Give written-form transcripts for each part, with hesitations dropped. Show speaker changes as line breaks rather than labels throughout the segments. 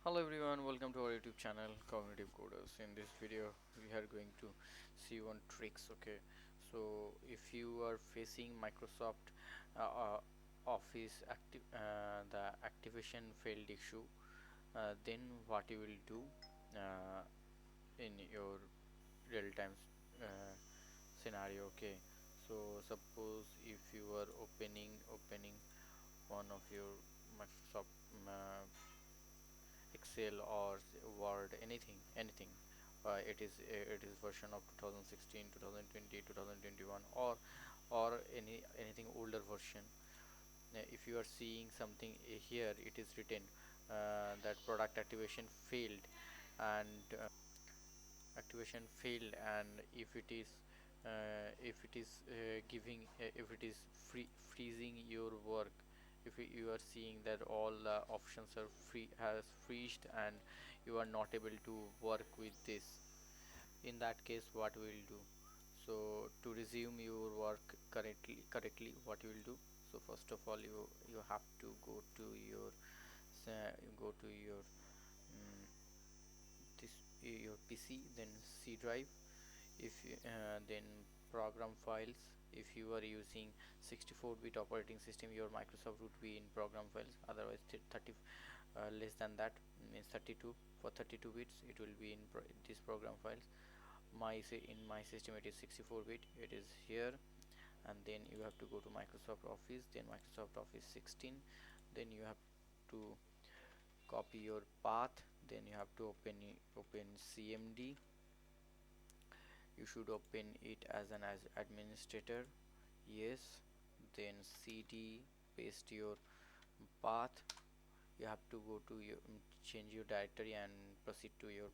Hello everyone, welcome to our YouTube channel Cognitive Coders. In this video we are going to see one tricks. Okay, so if you are facing Microsoft Office the activation failed issue, then what you will do in your real-time uh, scenario. Okay, so suppose if you are opening one of your Microsoft Excel or Word, anything. It is version of 2016, 2020, 2021, or anything older version. If you are seeing something here, it is written that product activation failed, and if it is freezing your work, if you are seeing that all options are freezed and you are not able to work with this, in that case what we will do? So to resume your work correctly, what you will do? So first of all, you have to go to your your PC, then C drive. If you, then program files. If you are using 64-bit operating system, your Microsoft would be in program files. Otherwise 30 less than that means 32. For 32 bits it will be in these program files. In my system it is 64-bit, it is here. And then you have to go to Microsoft Office, then Microsoft Office 16. Then you have to copy your path, then you have to open CMD. You should open it as administrator, yes. Then CD, paste your path. You have to go to your change your directory and proceed to your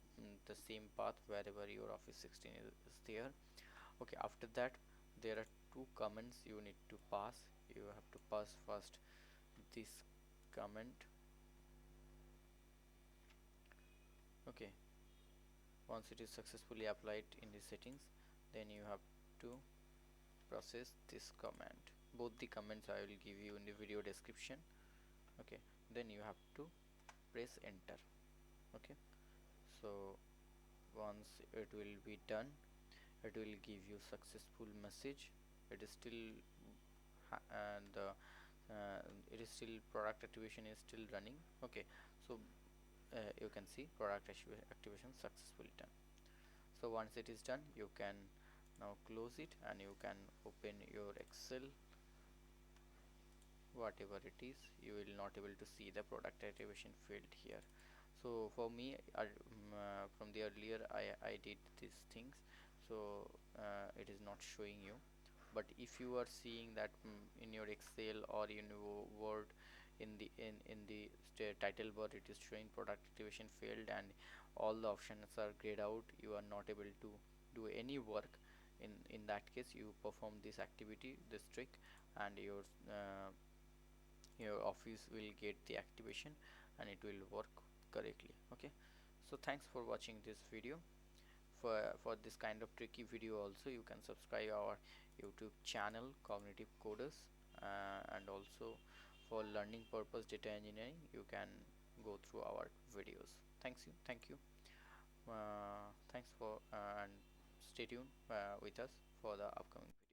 the same path wherever your Office 16 is there. Okay, after that there are two comments you need to pass. You have to pass first this comment. Okay, once it is successfully applied in the settings, then you have to process this command. Both the comments I will give you in the video description. Okay, then you have to press enter. Okay, so once it will be done, it will give you successful message. It is still and it is still product activation is still running. Okay, so you can see product activation successfully done. So once it is done, you can now close it and you can open your Excel. Whatever it is, you will not able to see the product activation field here. So for me, from the earlier I did these things, so it is not showing you. But if you are seeing that in your Excel or in your Word, in the title bar it is showing product activation failed and all the options are grayed out, you are not able to do any work. In that case, you perform this activity, this trick, and your office will get the activation and it will work correctly. Okay, so thanks for watching this video. For this kind of tricky video also, you can subscribe our YouTube channel Cognitive Coders, and also for learning purpose data engineering you can go through our videos. Thank you. Thanks for and stay tuned with us for the upcoming video.